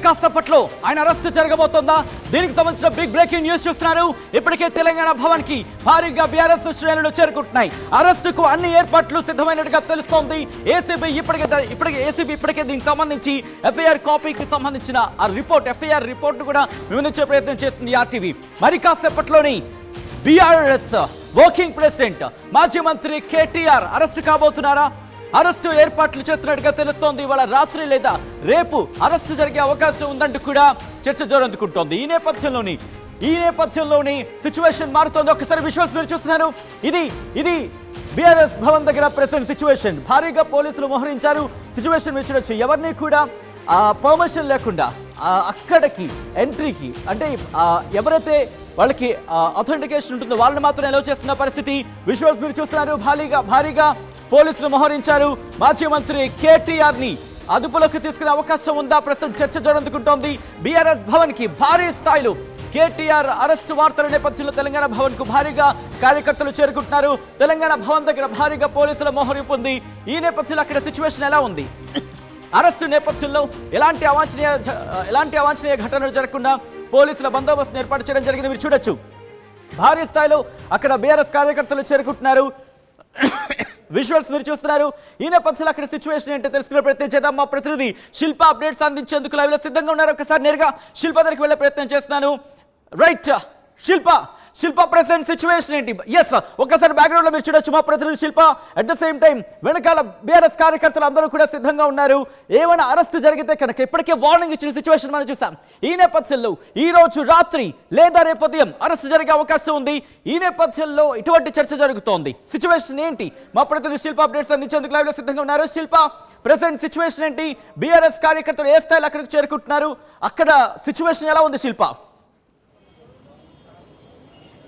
కాసేపట్లో ఆయన అరెస్ట్ జరగబోతోందా? దీనికి సంబంధించిన బిగ్ బ్రేకింగ్ న్యూస్ చూస్తున్నారు. ఇప్పటికే తెలంగాణ భవన్ కి భారీగా బీఆర్ఎస్ శ్రేణులు చేరుకుంటున్నాయి. అరెస్టుకు అన్ని ఏర్పాట్లు సిద్ధమైనట్టుగా తెలుస్తోంది. ఏసీబీ ఇప్పటికే దీనికి సంబంధించి ఎఫ్ఐఆర్ కాపీకి సంబంధించిన ఆ రిపోర్ట్ ఎఫ్ఐఆర్ రిపోర్ట్ కూడా వివరించే ప్రయత్నం చేస్తుంది ఆర్టీవీ. మరి కాసేపట్లోని బీఆర్ఎస్ వర్కింగ్ ప్రెసిడెంట్ మాజీ మంత్రి కేటీఆర్ అరెస్ట్ కాబోతున్నారా? అరెస్టు ఏర్పాట్లు చేస్తున్నట్టుగా తెలుస్తోంది. ఇవాళ రాత్రి లేదా రేపు అరెస్టు జరిగే అవకాశం ఉందంటూ కూడా చర్చ జోరందుకుంటోంది. ఈ నేపథ్యంలోని సిచ్యువేషన్ మారుతోంది. ఒక్కసారి విజువల్స్ మీరు చూస్తున్నారు. ఇది బీఆర్ఎస్ భవన్ దగ్గర ప్రెసెంట్ సిచ్యువేషన్. భారీగా పోలీసులు మోహరించారు. సిచ్యువేషన్ మీరు చూడొచ్చు. ఎవరిని కూడా పర్మిషన్ లేకుండా అక్కడికి ఎంట్రీకి అంటే ఎవరైతే వాళ్ళకి అథెంటికేషన్ ఉంటుందో వాళ్ళని మాత్రం అలౌ చేస్తున్న పరిస్థితి. విజువల్స్ మీరు చూస్తున్నారు. భారీగా పోలీసులు మోహరించారు. మాజీ మంత్రి కేటీఆర్ ని అదుపులోకి తీసుకునే అవకాశం ఉందా? ప్రస్తుతం చర్చ జోరందుకుంటోంది. బీఆర్ఎస్ భవన్ కి భారీ స్థాయిలో కేటీఆర్ అరెస్టు వార్తల నేపథ్యంలో తెలంగాణ భవన్ కు భారీగా కార్యకర్తలు చేరుకుంటున్నారు. తెలంగాణ భవన్ దగ్గర భారీగా పోలీసుల మోహరింపు ఉంది. ఈ నేపథ్యంలో అక్కడ సిచ్యువేషన్ ఎలా ఉంది? అరెస్టు నేపథ్యంలో ఎలాంటి అవాంఛనీయ ఘటనలు జరగకుండా పోలీసుల బందోబస్తు ఏర్పాటు చేయడం జరిగింది. మీరు చూడొచ్చు. భారీ స్థాయిలో అక్కడ బీఆర్ఎస్ కార్యకర్తలు చేరుకుంటున్నారు. విజువల్స్ మీరు చూస్తున్నారు. ఈ నేపథ్యంలో అక్కడ సిచ్యువేషన్ ఏంటో తెలుసుకునే ప్రయత్నం చేద్దాం. మా ప్రతినిధి శిల్ప అప్డేట్స్ అందించేందుకు లైవ్ లో సిద్ధంగా ఉన్నారు. ఒకసారి నేరుగా శిల్ప దగ్గరికి వెళ్లే ప్రయత్నం చేస్తున్నాను. రైట్ శిల్ప ప్రెసెంట్ సిచ్యువేషన్ ఏంటి? ఎస్, ఒక్కసారి బ్యాక్గ్రౌండ్ లో మీరు చూడొచ్చు. మా ప్రతినిధి శిల్ప అట్ ద సేమ్ టైం వెనకాల బీఆర్ఎస్ కార్యకర్తలు అందరూ కూడా సిద్ధంగా ఉన్నారు. ఏమైనా అరెస్ట్ జరిగితే కనుక ఇప్పటికే వార్నింగ్ ఇచ్చిన సిచ్యువేషన్ మనం చూసాం. ఈ నేపథ్యంలో ఈ రోజు రాత్రి లేదా రేపు ఉదయం అరెస్ట్ జరిగే అవకాశం ఉంది. ఈ నేపథ్యంలో ఇటువంటి చర్చ జరుగుతోంది. సిచ్యువేషన్ ఏంటి? మా ప్రతినిధి శిల్ప అప్డేట్స్ అందించేందుకు లైవ్ లో సిద్ధంగా ఉన్నారు. శిల్ప, ప్రెసెంట్ సిచ్యువేషన్ ఏంటి? బీఆర్ఎస్ కార్యకర్తలు ఏ స్థాయిలో అక్కడికి చేరుకుంటున్నారు? అక్కడ సిచ్యువేషన్ ఎలా ఉంది శిల్ప?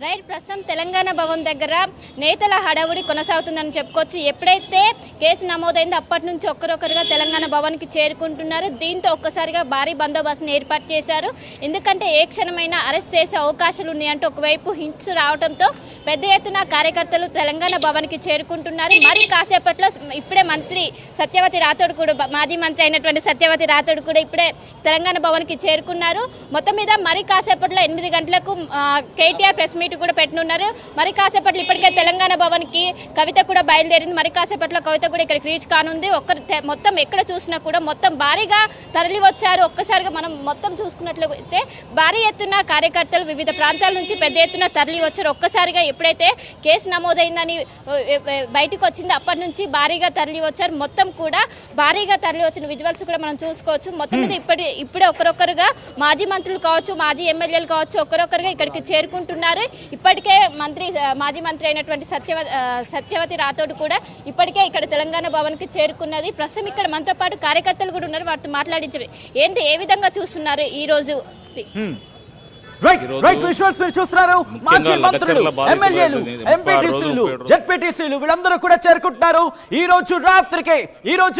రైట్, ప్రస్తుతం తెలంగాణ భవన్ దగ్గర నేతల హడావుడి కొనసాగుతుందని చెప్పుకోవచ్చు. ఎప్పుడైతే కేసు నమోదైందో అప్పటి నుంచి ఒక్కరొక్కరుగా తెలంగాణ భవన్కి చేరుకుంటున్నారు. దీంతో ఒక్కసారిగా భారీ బందోబస్తును ఏర్పాటు చేశారు. ఎందుకంటే ఏ క్షణమైనా అరెస్ట్ చేసే అవకాశాలు ఉన్నాయంటూ ఒకవైపు హింట్స్ రావడంతో పెద్ద ఎత్తున కార్యకర్తలు తెలంగాణ భవన్కి చేరుకుంటున్నారు. మరి కాసేపట్లో ఇప్పుడే మంత్రి సత్యవతి రాథోడ్ కూడా, మాజీ మంత్రి అయినటువంటి సత్యవతి రాథోడ్ కూడా ఇప్పుడే తెలంగాణ భవన్కి చేరుకున్నారు. మొత్తం మీద మరి కాసేపట్లో 8 గంటలకు కేటీఆర్ ప్రెస్ మీట్ కూడా పెట్టనున్నారు. మరి కాసేపట్లో ఇప్పటికే తెలంగాణ భవన్ కి కవిత కూడా బయలుదేరింది. మరి కాసేపట్లో కవిత కూడా ఇక్కడికి రీచ్ కానుంది. మొత్తం ఎక్కడ చూసినా కూడా మొత్తం భారీగా తరలి వచ్చారు. ఒక్కసారిగా మనం మొత్తం చూసుకున్నట్లయితే భారీ ఎత్తున కార్యకర్తలు వివిధ ప్రాంతాల నుంచి పెద్ద ఎత్తున తరలి వచ్చారు. ఒక్కసారిగా ఎప్పుడైతే కేసు నమోదైందని బయటకు వచ్చింది అప్పటి నుంచి భారీగా తరలి వచ్చారు. మొత్తం కూడా భారీగా తరలి వచ్చిన విజువల్స్ కూడా మనం చూసుకోవచ్చు. మొత్తం మీద ఇప్పుడే ఒక్కరొక్కరుగా మాజీ మంత్రులు కావచ్చు, మాజీ ఎమ్మెల్యేలు కావచ్చు, ఒక్కరొక్కరుగా ఇక్కడికి చేరుకుంటున్నారు. ఇప్పటికే మాజీ మంత్రి అయినటువంటి సత్యవతి రాథోడ్ కూడా ఇప్పటికే ఇక్కడ తెలంగాణ భవన్ కి చేరుకున్నది. ప్రస్తుతం ఇక్కడ మనతో పాటు కార్యకర్తలు కూడా ఉన్నారు. వారితో మాట్లాడించారు. ఏంటి, ఏ విధంగా చూస్తున్నారు ఈ రోజు? రైట్ విజువల్స్ మీరు చూస్తున్నారు. మాజీ మంత్రులు, ఎమ్మెల్యేలు, ఎంపీటీసీలు, జెడ్పీటీసీలు వీళ్ళందరూ కూడా చేరుకుంటున్నారు. ఈ రోజు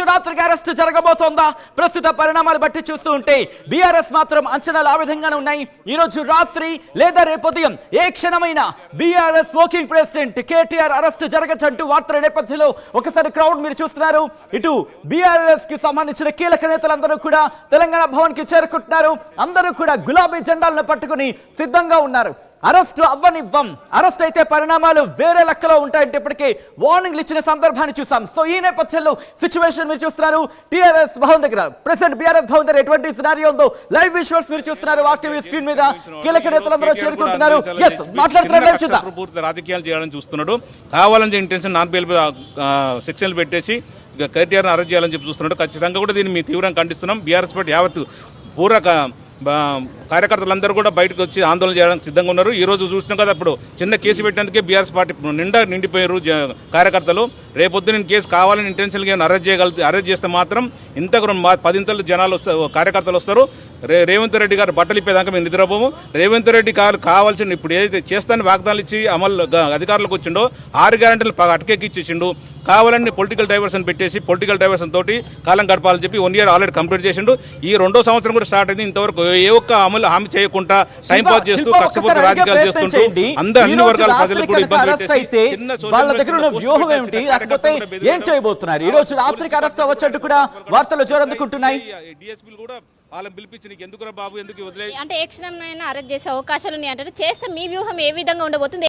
రాత్రికి అరెస్ట్ జరగబోతోందా? ప్రస్తుత పరిణామాలు బట్టి చూస్తూ ఉంటే బీఆర్ఎస్ మాత్రం అంచనాలు ఆ విధంగానే ఉన్నాయి. ఈ రోజు రాత్రి లేదా రేపు ఉదయం ఏ క్షణమైనా BRS working president KTR arrest జరగచ్చంటూ వార్తల నేపథ్యంలో ఒకసారి క్రౌడ్ మీరు చూస్తున్నారు. ఇటు బీఆర్ఎస్ కి సంబంధించిన కీలక నేతలందరూ కూడా తెలంగాణ భవన్ కి చేరుకుంటున్నారు. అందరూ కూడా గులాబీ జెండాలను పట్టుకుని సిద్ధంగా ఉన్నారు. అరెస్ట్ అవ్వనివ్వం, అరెస్ట్ అయితే పరిణామాలు వేరే లెక్కలో ఉంటాయంటే ఇప్పటికే వార్నింగ్లు ఇచ్చిన సందర్భాన్ని చూసాం. సో ఈ నేపథ్యంలో సిచ్యువేషన్ మీరు చూస్తున్నారు. టీఆర్ఎస్ భవన్ దగ్గర ప్రెసెంట్ బీఆర్ఎస్ భవన్ దగ్గర ఎటువంటి సినారియో ఉందో లైవ్ విజువల్స్ మీరు చూస్తున్నారు. ఆర్టీవీ స్క్రీన్ మీద కీలక నేతలందరూ చేరుకుంటున్నారు. మాట్లాడుతున్నారు. పూర్తి రాజకీయాలు చేయాలని చూస్తున్నాడు. కావాలని ఇంటెన్షన్ నాన్ బెయిల్ సెక్షన్లు పెట్టేసి కేటీఆర్ని అరెస్ట్ చేయాలని చెప్పి చూస్తున్నాడు. ఖచ్చితంగా కూడా దీన్ని మేము తీవ్రంగా ఖండిస్తున్నాం. బీఆర్ఎస్ పార్టీ యావత్తు పూర్వక కార్యకర్తలందరూ కూడా బయటకు వచ్చి ఆందోళన చేయడానికి సిద్ధంగా ఉన్నారు. ఈ రోజు చూసినాం కదా, అప్పుడు చిన్న కేసు పెట్టినందుకే బీఆర్ఎస్ పార్టీ నిండిపోయారు కార్యకర్తలు. రేపొద్దు నేను కేసు కావాలని ఇంటెన్షన్గా అరెస్ట్ చేస్తే మాత్రం ఇంతకు 10 జనాలు కార్యకర్తలు వస్తారు. రేవంత్ రెడ్డి గారు బట్టలు ఇప్పేదాకా మేము నిద్రపోము. రేవంత్ రెడ్డి గారు కావాల్సిన ఇప్పుడు ఏదైతే చేస్తానని వాగ్దానాలు ఇచ్చి అమలు అధికారులకు వచ్చిండో 6 గ్యారెంటీలు అటకెక్కిచ్చేసిండు. కావాలని పొలిటికల్ డైవర్షన్ పెట్టేసి పొలిటికల్ డైవర్షన్ తోటి కాలం గడపాలని చెప్పి 1 ఇయర్ ఆల్రెడీ కంప్లీట్ చేసిండు. ఈ 2వ సంవత్సరం కూడా స్టార్ట్ అయింది. ఇంతవరకు ఏ ఒక్క అమలు హామీ చేయకుండా టైం పాస్ చేస్తూ కక్షపూరిత రాజకీయాలు చేస్తుంటూ అన్ని వర్గాల ప్రజలకు కూడా ఇబ్బంది ఏం చేయబోతున్నారు? ఈ రోజు రాత్రికి అరెస్ట్ అవ్వచ్చంటూ కూడా వార్తలు జోరందుకుంటున్నాయి. డిఎస్పీలు కూడా వాళ్ళని పిలిపించి నీకు ఎందుకురా బాబు ఎందుకు వదిలే అంటే ఏ క్షణమైనా అరెస్ట్ చేసే అవకాశాలు ఉన్నాయి అంటారు. చేస్తే మీ వ్యూహం ఏ విధంగా ఉండబోతుంది?